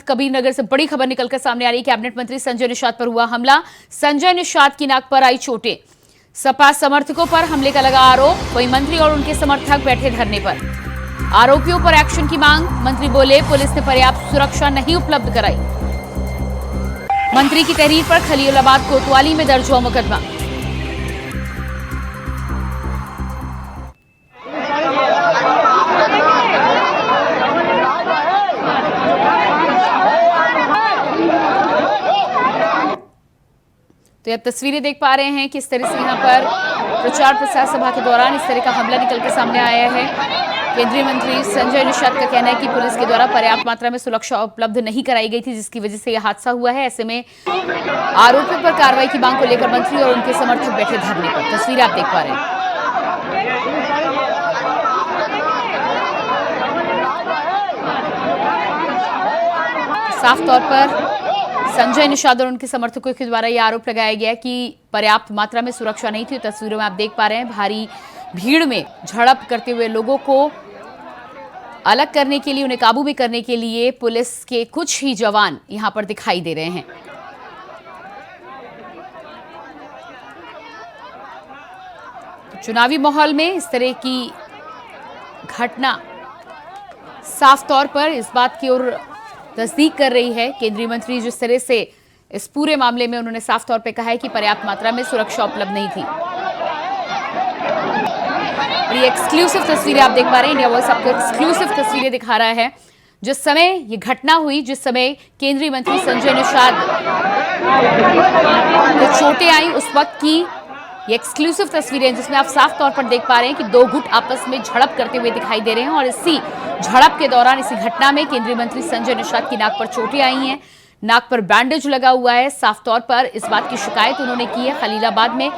कबीरनगर से बड़ी खबर निकलकर सामने आ रही है। कैबिनेट मंत्री संजय निषाद पर हुआ हमला। संजय निषाद की नाक पर आई चोटें। सपा समर्थकों पर हमले का लगा आरोप। वहीं मंत्री और उनके समर्थक बैठे धरने पर। आरोपियों पर एक्शन की मांग। मंत्री बोले पुलिस ने पर्याप्त सुरक्षा नहीं उपलब्ध कराई। मंत्री की तहरीर पर खलीलाबाद कोतवाली में दर्ज हुआ मुकदमा। तो अब तस्वीरें देख पा रहे हैं कि इस तरह से यहाँ पर प्रचार प्रसार सभा के दौरान इस तरह का हमला निकल के सामने आया है। केंद्रीय मंत्री संजय निषाद का कहना है कि पुलिस के द्वारा पर्याप्त मात्रा में सुरक्षा उपलब्ध नहीं कराई गई थी, जिसकी वजह से यह हादसा हुआ है। ऐसे में आरोपियों पर कार्रवाई की मांग को लेकर मंत्री और उनके समर्थक बैठे धरने पर। तस्वीरें आप देख पा रहे हैं। साफ तौर पर संजय निषाद और उनके समर्थकों के द्वारा यह आरोप लगाया गया कि पर्याप्त मात्रा में सुरक्षा नहीं थी। तस्वीरों में आप देख पा रहे हैं भारी भीड़ में झड़प करते हुए लोगों को अलग करने के लिए, उन्हें काबू में करने के लिए पुलिस के कुछ ही जवान यहां पर दिखाई दे रहे हैं। चुनावी माहौल में इस तरह की घटना साफ तौर पर इस बात की ओर तस्दीक कर रही है। केंद्रीय मंत्री जिस तरह से इस पूरे मामले में उन्होंने साफ तौर पे कहा है कि पर्याप्त मात्रा में सुरक्षा उपलब्ध नहीं थी। और ये एक्सक्लूसिव तस्वीरें आप देख पा रहे हैं। इंडिया वॉइस आपको एक्सक्लूसिव तस्वीरें दिखा रहा है। जिस समय ये घटना हुई, जिस समय केंद्रीय मंत्री संजय निषाद को चोटें आई, उस वक्त की ये एक्सक्लूसिव तस्वीरें जिसमें आप साफ तौर पर देख पा रहे हैं कि दो गुट आपस में झड़प करते हुए दिखाई दे रहे हैं। और इसी झड़प के दौरान, इसी घटना में केंद्रीय मंत्री संजय निषाद की नाक पर चोटें आई हैं। नाक पर बैंडेज लगा हुआ है। साफ तौर पर इस बात की शिकायत उन्होंने की है। खलीलाबाद में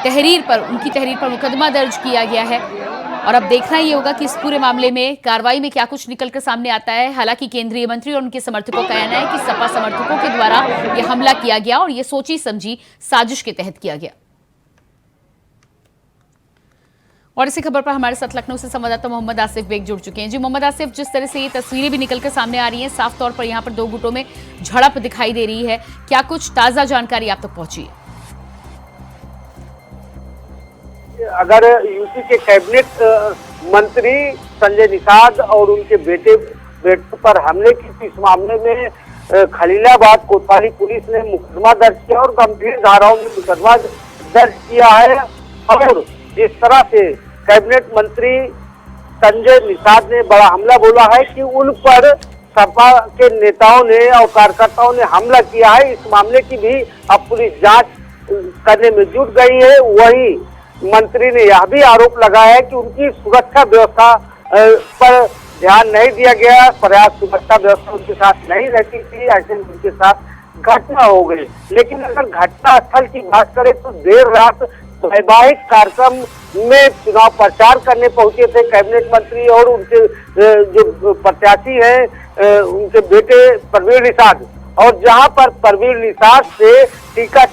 उनकी तहरीर पर मुकदमा दर्ज किया गया है। और अब देखना ये होगा कि इस पूरे मामले में कार्रवाई में क्या कुछ निकलकर सामने आता है। हालांकि केंद्रीय मंत्री और उनके समर्थकों का कहना है कि सपा समर्थकों के द्वारा यह हमला किया गया और यह सोची समझी साजिश के तहत किया गया। और इसी खबर पर हमारे साथ लखनऊ से संवाददाता मोहम्मद आसिफ बेग जुड़ चुके हैं। जी मोहम्मद आसिफ, जिस तरह से ये तस्वीरें भी निकलकर सामने आ रही हैं, साफ तौर पर यहाँ पर दो गुटों में झड़प दिखाई दे रही है, क्या कुछ ताजा जानकारी आप तक पहुंची है? अगर यूपी के कैबिनेट मंत्री संजय निषाद और उनके बेटे पर हमले की थी, इस मामले में खलीलाबाद कोतवाली पुलिस ने मुकदमा दर्ज किया और गंभीर धाराओं में मुकदमा दर्ज किया है। और जिस तरह से कैबिनेट मंत्री संजय निषाद ने बड़ा हमला बोला है कि उन पर सपा के नेताओं ने और कार्यकर्ताओं ने हमला किया है, इस मामले की भी अब पुलिस जांच करने में जुट गई है। वही मंत्री ने यह भी आरोप लगाया है कि उनकी सुरक्षा व्यवस्था पर ध्यान नहीं दिया गया, पर्याप्त सुरक्षा व्यवस्था उनके साथ नहीं रहती थी, ऐसे उनके साथ घटना हो गई। लेकिन अगर घटना स्थल की बात करें तो देर रात वैवाहिक कार्यक्रम में चुनाव प्रचार करने पहुंचे थे कैबिनेट मंत्री और उनके जो प्रत्याशी हैं उनके बेटे परवीर निषाद। और जहां पर परवीर निषाद से टीका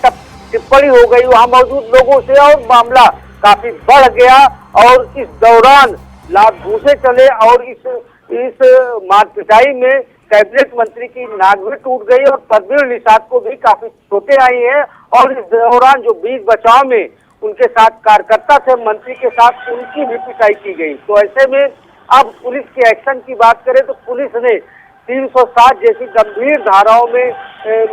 टिप्पणी हो गई वहां मौजूद लोगों से और मामला काफी बढ़ गया। और इस दौरान लात घूंसे चले और इस मारपिटाई में कैबिनेट मंत्री की नाक भी टूट गई और परवीर निषाद को भी काफी चोटें आई हैं। और इस दौरान जो बीच बचाव में उनके साथ कार्यकर्ता थे मंत्री के साथ, उनकी भी पिटाई की गई। तो ऐसे में अब पुलिस के एक्शन की बात करें तो पुलिस ने 307 जैसी गंभीर धाराओं में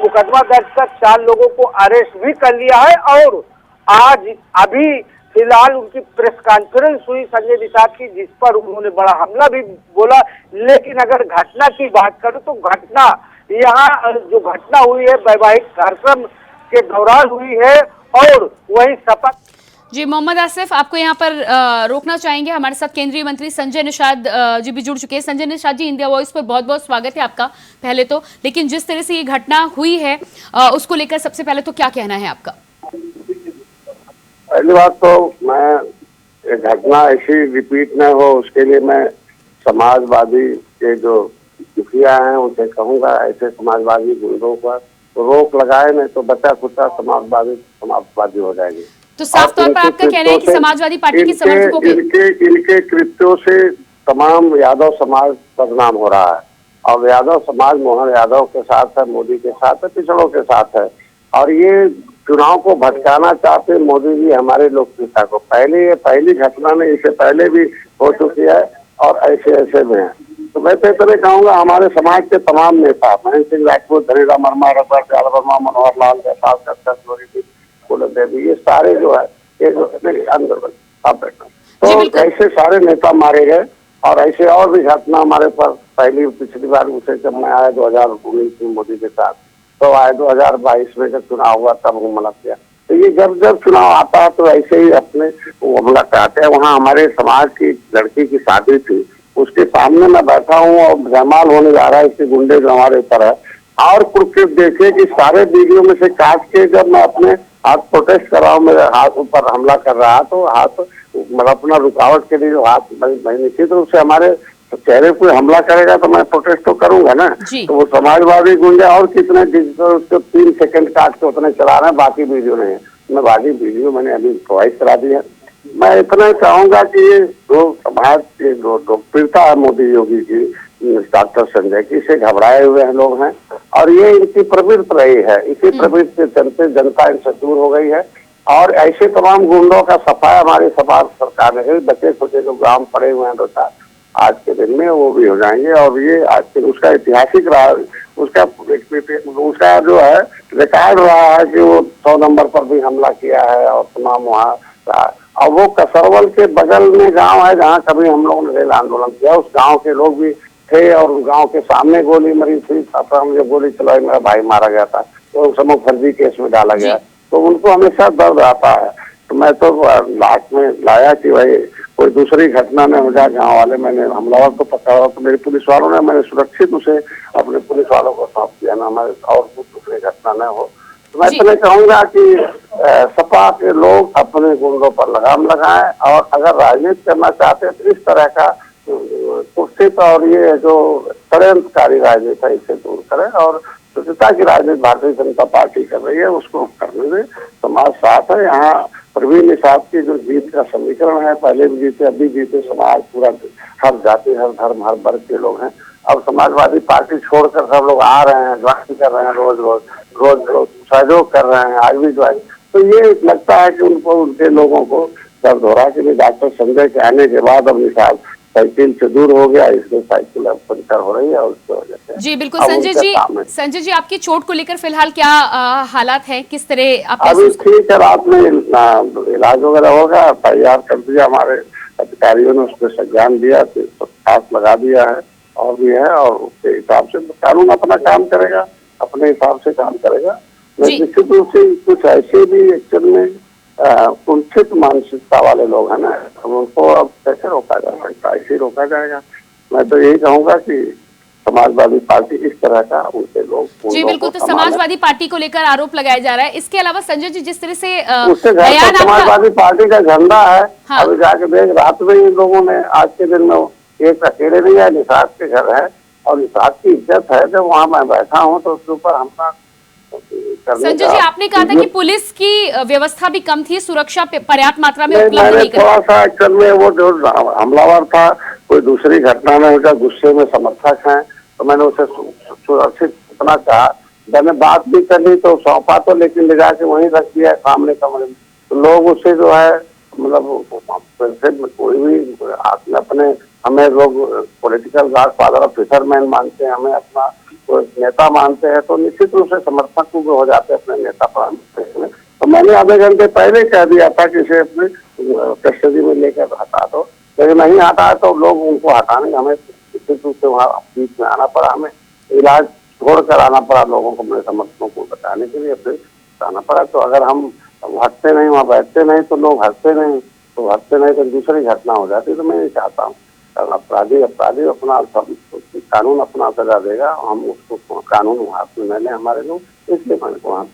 मुकदमा दर्ज कर 4 लोगों को अरेस्ट भी कर लिया है। और आज अभी फिलहाल उनकी प्रेस कॉन्फ्रेंस हुई संजय निषाद की, जिस पर उन्होंने बड़ा हमला भी बोला। लेकिन अगर घटना की बात करें तो घटना यहाँ जो घटना हुई है वैवाहिक कार्यक्रम के दौरान हुई है। और वही सपा जी मोहम्मद आसिफ, आपको यहाँ पर रोकना चाहेंगे। हमारे साथ केंद्रीय मंत्री संजय निषाद जी भी जुड़ चुके हैं। संजय निषाद जी, इंडिया वॉइस पर बहुत बहुत स्वागत है आपका पहले तो। लेकिन जिस तरह से ये घटना हुई है उसको लेकर सबसे पहले तो क्या कहना है आपका? पहली बात तो मैं घटना ऐसी रिपीट न हो उसके लिए मैं समाजवादी के जो मुखिया हैं उनसे कहूँगा ऐसे समाजवादी गुंडों पर रोक लगाए, नहीं तो बचा खुचा समाजवादी हो जाएंगे। तो साफ तौर पर आपका कहना है कि समाजवादी पार्टी के समर्थकों के इनके कृत्यों से तमाम यादव समाज बदनाम हो रहा है। और यादव समाज मोहन यादव के साथ है, मोदी के साथ है, पिछड़ों के साथ है। और ये चुनाव को भटकाना चाहते मोदी जी हमारे लोकप्रियता को। पहली घटना में इससे पहले भी हो चुकी है और ऐसे में है। तो मैं तो इतने कहूँगा हमारे समाज के तमाम नेता, महेंद्र सिंह राजपूत, धनीराम वर्मा, रघुवर दयाल वर्मा, मनोहर लाल देवी, ये सारे जो है तो ऐसे सारे नेता मारे गए। और ऐसे और भी घटना हमारे पास पिछली बार उसे जब मैं आया 2019 में मोदी के साथ, तो आए 2022 में जब चुनाव हुआ तब हमला किया। तो ये जब चुनाव आता है तो ऐसे ही अपने हमला कराते हैं। वहाँ हमारे समाज की लड़की की शादी थी, उसके सामने मैं बैठा हूँ और जयमाल होने जा रहा है, इसके गुंडे जो हमारे ऊपर है। और कुछ देखिए कि सारे वीडियो में से काट के जब मैं अपने हाथ प्रोटेस्ट कर रहा हूँ, मेरे हाथ ऊपर हमला कर रहा, तो हाथ मतलब अपना रुकावट के लिए जो हाथ निश्चित रूप से हमारे चेहरे पे हमला करेगा तो मैं प्रोटेस्ट तो करूंगा ना। तो वो समाजवादी गुंडे और कितने डिजिटल उसको 3 सेकंड काट के उतने चला रहे हैं, बाकी वीडियो नहीं है। मैं बाकी वीडियो मैंने अभी प्रोवाइड करा दी है। मैं इतना ही चाहूंगा कि ये जो समाज की जो लोकप्रियता है मोदी योगी की, डॉक्टर संजय की, से घबराए हुए हैं लोग हैं और ये इनकी प्रवृत्ति रही है। इसी प्रवृत्ति से चलते जनता इनसे दूर हो गई है। और ऐसे तमाम गुंडों का सफाया हमारी समाज सरकार ने, बच्चे छोटे जो गांव पड़े हुए हैं 2-4, आज के दिन में वो भी हो जाएंगे। और ये आज के उसका ऐतिहासिक रहा, उसका जो है रिकॉर्ड रहा है कि वो 100 नंबर पर भी हमला किया है और तमाम वहाँ। और वो कसरवल के बगल में गांव है जहाँ कभी हम लोगों ने रेल आंदोलन किया, उस गांव के लोग भी थे और उस गांव के सामने गोली मरी थी। हम जो गोली चलाई, मेरा भाई मारा गया था, तो उस समय फर्जी केस में डाला गया। तो उनको हमेशा दर्द आता है। तो मैं तो लास्ट में लाया कि भाई कोई दूसरी घटना न हो जाए। गाँव वाले मैंने हमलावर को पकड़ा, तो मेरे पुलिस वालों ने, मैंने सुरक्षित उसे अपने पुलिस वालों को सौंप दिया ना, हमारे और कुछ दूसरी घटना न हो। तो मैं इतने कहूंगा कि सपा के लोग अपने गुंडों पर लगाम लगाएं और अगर राजनीति करना चाहते हैं तो इस तरह का कुत्सित और ये जो षड्यंत्रकारी राजनीति है इसे दूर करें और स्वच्छता की राजनीति भारतीय जनता पार्टी कर रही है उसको करने दें। समाज साथ है। यहाँ प्रवीण निषाद की जो जीत का समीकरण है, पहले भी जीते अभी जीते, समाज पूरा हर जाति, हर धर्म, हर वर्ग के लोग हैं। अब समाजवादी पार्टी छोड़कर सब लोग आ रहे हैं, ज्वाइन कर रहे हैं, रोज सहयोग कर रहे हैं, आज भी ज्वाइन। तो ये लगता है कि उनको, उनके लोगों को दर्द हो रहा है कि डॉक्टर संजय के आने के बाद अब निषाद साइकिल से दूर हो गया, इसलिए साइकिल अब पंचर हो रही है और उसकी वजह से। जी बिल्कुल। संजय जी आपकी चोट को लेकर फिलहाल क्या हालात है, किस तरह आप? अभी ठीक है, रात में इलाज वगैरह होगा, तैयार कर दिया हमारे अधिकारियों ने, उस पर संज्ञान दिया, फास लगा दिया है और भी है। और उसके हिसाब से कानून अपना काम करेगा, अपने हिसाब से काम करेगा। निश्चित रूप से कुछ ऐसे भी एक्चुअल में कुंठित मानसिकता वाले लोग हैं ना, उनको अब कैसे रोका जा सकता है? ऐसे रोका जाएगा। मैं तो यही कहूंगा कि समाजवादी पार्टी इस तरह का उनके लोग। जी बिल्कुल। तो समाजवादी पार्टी को लेकर आरोप लगाया जा रहा है। इसके अलावा संजय जी जिस तरह से उससे समाजवादी पार्टी का झंडा है। हाँ। अभी जाके देख, रात में इन लोगों ने, आज के दिन में एक अकेले नहीं है, निषाद के घर है और निषाद की इज्जत है। जब वहाँ मैं बैठा हूँ तो उसके ऊपर हमला। संजय जी आपने कहा था कि पुलिस की व्यवस्था भी कम थी, सुरक्षा पर्याप्त मात्रा में उपलब्ध नहीं कर। थोड़ा सा एक्चुअल में वो जो हमलावर था कोई दूसरी घटना में उनका गुस्से में समर्थक है, तो मैंने उसे सुरक्षित इतना कहा। मैंने बात भी कर ली तो सौंपा तो, लेकिन ले जाके वहीं रख दिया सामने कमरे में। तो लोग उससे जो है मतलब कोई भी अपने, हमें लोग पॉलिटिकल गॉडफादर और फिशरमैन मानते हैं, हमें अपना नेता मानते हैं, तो निश्चित रूप से समर्थक हो जाते हैं अपने नेता पर। तो मैंने आधे घंटे पहले कह दिया था कि इसे अपने कस्टडी में लेकर हटा दो, लेकिन नहीं हटा तो लोग उनको हटाने, हमें निश्चित रूप से वहाँ बीच में आना पड़ा, हमें इलाज छोड़कर आना पड़ा, लोगों को, मेरे समर्थकों को बताने के लिए फिर आना पड़ा। तो अगर हम हटते नहीं, वहाँ बैठते नहीं तो लोग हटते नहीं, तो हटते नहीं तो दूसरी घटना हो जाती। तो मैं ये चाहता हूँ अपराधी अपना कानून अपना सजा देगा, हम उसको कानून हाथ में ले लें हमारे लोग, इसलिए मैंने को वहाँ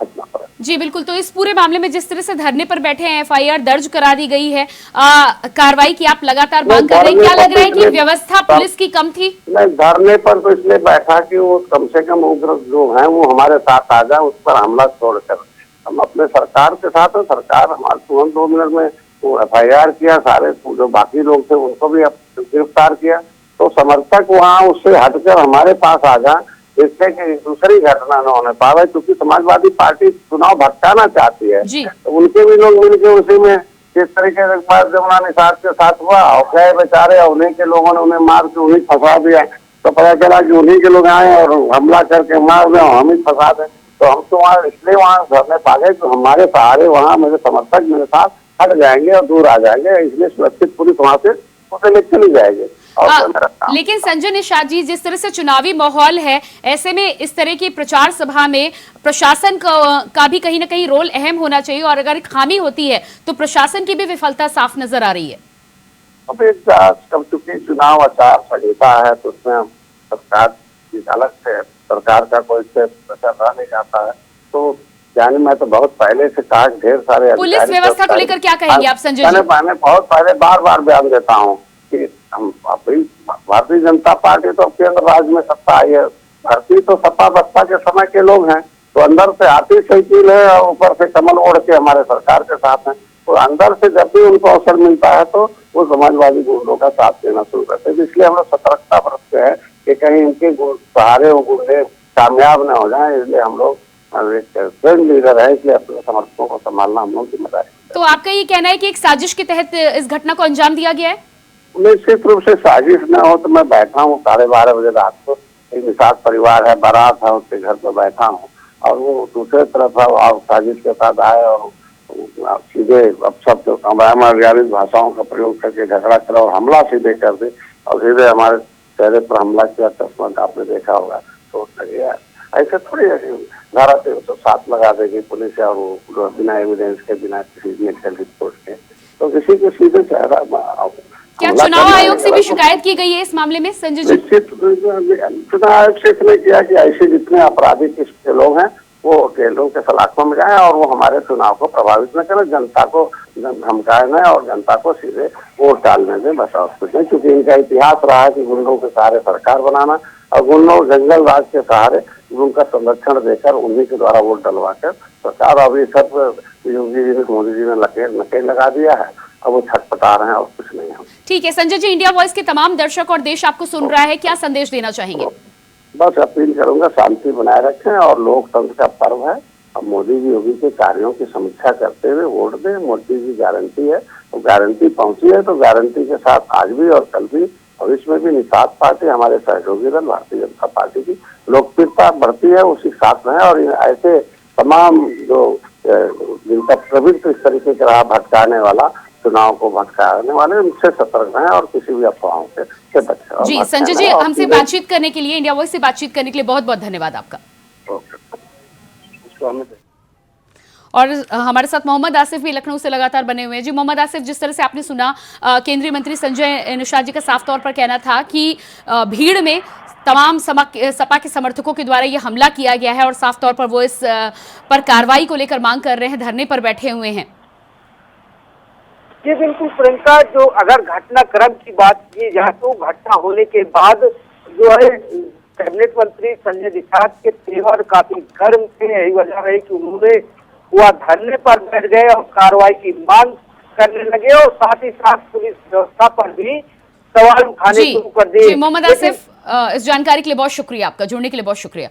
हटना पड़ा। जी बिल्कुल। तो इस पूरे मामले में जिस तरह से धरने पर बैठे हैं, FIR दर्ज करा दी गई है, कार्रवाई की आप लगातार मांग कर रहे हैं, क्या लग रहा है कि व्यवस्था पुलिस की कम थी? नहीं, धरने पर तो इसलिए बैठा कि वो कम से कम उग्र जो है वो हमारे साथ आ जाए, उस पर हमला छोड़कर हम अपने सरकार के साथ है। सरकार हमारे तुरंत 2 मिनट में FIR किया, सारे जो बाकी लोग थे उनको भी गिरफ्तार किया। तो समर्थक वहाँ उससे हटकर हमारे पास आ जाए, इससे कि दूसरी घटना न होने पावे, क्योंकि समाजवादी पार्टी चुनाव भटकाना चाहती है। जी। तो उनके भी लोग मिलकर उसी में किस तरीके से जमुना निषाद के साथ हुआ और गए बेचारे, और उन्हीं के लोगों ने उन्हें मार के उन्हीं फंसा दिया। तो पता चला कि उन्हीं के लोग आए और हमला करके मार दें और हम ही फंसा दें। तो हम तो वहाँ इसलिए वहाँ धरने पागे तो हमारे सहारे वहाँ मेरे समर्थक मेरे साथ हट जाएंगे और दूर आ जाएंगे, इसलिए सुरक्षित पुलिस वहाँ से उसे ले चली जाएगी। लेकिन संजय निषाद जी, जिस तरह से चुनावी माहौल है, ऐसे में इस तरह की प्रचार सभा में प्रशासन का भी कहीं ना कहीं रोल अहम होना चाहिए, और अगर खामी होती है तो प्रशासन की भी विफलता साफ नजर आ रही है। अब चूंकि चुनाव आचार संहिता है तो उसमें सरकार की अलग से सरकार का कोई प्रचार रह नहीं जाता है। तो यानी मैं तो बहुत पहले से कहा, ढेर सारे पुलिस व्यवस्था को लेकर क्या कहेंगे आप संजय जी? मैंने बहुत पहले बार बयान देता हूँ कि हम अभी भारतीय जनता पार्टी तो केंद्र राज्य में सत्ता आई है, भारतीय तो सपा बसपा के समय के लोग हैं, तो अंदर से आती साइकिल है और ऊपर से कमल ओढ़ के हमारे सरकार के साथ हैं। तो अंदर से जब भी उनको अवसर मिलता है तो वो समाजवादी गुंडों का साथ देना शुरू करते हैं। इसलिए हम लोग सतर्कता बरतते हैं कि कहीं इनके सहारे वो गुंडे कामयाब न हो जाए, इसलिए हम लोग ट्रेंड लीडर है कि अपने समर्थकों को संभालना हम लोग जिम्मेदारी। तो आपका ये कहना है कि एक साजिश के तहत इस घटना को अंजाम दिया गया है? निश्चित रूप से साजिश न हो तो मैं बैठा हूँ 12:30 बजे रात को, एक निषाद परिवार है, बारात है, उसके घर पर बैठा हूँ और वो दूसरे तरफ साजिश के साथ आए और सीधे शब्द अमर्यादित भाषाओं का प्रयोग करके झगड़ा करा और हमला सीधे कर दे और सीधे हमारे चेहरे पर हमला किया। चश्मा आपने देखा होगा तो ऐसे थोड़ी धारा 307 लगा देगी पुलिस और वो बिना एविडेंस के, बिना किसी मेडिकल रिपोर्ट के, तो किसी को सीधे चेहरा। क्या चुनाव आयोग से भी शिकायत की गई है इस मामले में संजय जी? निश्चित चुनाव आयोग से इसलिए किया कि ऐसे जितने आपराधी किस्म के लोग हैं वो जेलों के सलाखों में जाए और वो हमारे चुनाव को प्रभावित न करें, जनता को धमकाए न और जनता को सीधे वोट डालने दें, बस और कुछ नहीं। क्योंकि इनका इतिहास रहा है कि गुंडों के सहारे सरकार बनाना और गुंडों जंगल राज के सहारे उनका संरक्षण देकर उन्हीं के द्वारा वोट डलवा कर सरकार, अभी सब योगी जी ने मोदी जी ने नकेल लगा दिया है, अब वो छटपटा रहे हैं और कुछ नहीं है। ठीक है संजय जी, इंडिया वॉइस के तमाम दर्शक और देश आपको सुन रहा है, क्या संदेश देना चाहेंगे? बस अपील करूंगा शांति बनाए रखें और लोकतंत्र का पर्व है। अब मोदी जी योगी के कार्यों की समीक्षा करते हुए वोट दें। मोदी जी गारंटी है, तो गारंटी पहुंची है तो गारंटी के साथ आज भी और कल भी भविष्य में भी निषाद पार्टी हमारे सहयोगी दल भारतीय जनता पार्टी की लोकप्रियता बढ़ती है, उसी साथ में है। और ऐसे तमाम जो जिनका प्रवृत्ति इस तरीके का रहा भटकाने वाला, चुनाव को भटकाने वाले, उनसे सतर्क रहें और किसी भी अफवाहों से बचें। जी संजय जी, हमसे बातचीत करने के लिए, इंडिया वॉइस से बातचीत करने के लिए बहुत बहुत धन्यवाद आपका। और हमारे साथ मोहम्मद आसिफ भी लखनऊ से लगातार बने हुए हैं। जी मोहम्मद आसिफ, जिस तरह से आपने सुना, केंद्रीय मंत्री संजय निषाद जी का साफ तौर पर कहना था कि भीड़ में तमाम सपा के समर्थकों के द्वारा ये हमला किया गया है और साफ तौर पर वो इस पर कार्रवाई को लेकर मांग कर रहे हैं, धरने पर बैठे हुए हैं। जी बिल्कुल प्रियंका, जो अगर घटनाक्रम की बात की जाए तो घटना होने के बाद जो है कैबिनेट मंत्री संजय निषाद के तेवर काफी गर्म थे। यही वजह है कि उन्होंने वह धरने पर बैठ गए और कार्रवाई की मांग करने लगे और साथ ही साथ पुलिस व्यवस्था पर भी सवाल उठाने शुरू कर दिए। मोहम्मद आसिफ, इस जानकारी के लिए बहुत शुक्रिया, आपका जुड़ने के लिए बहुत शुक्रिया।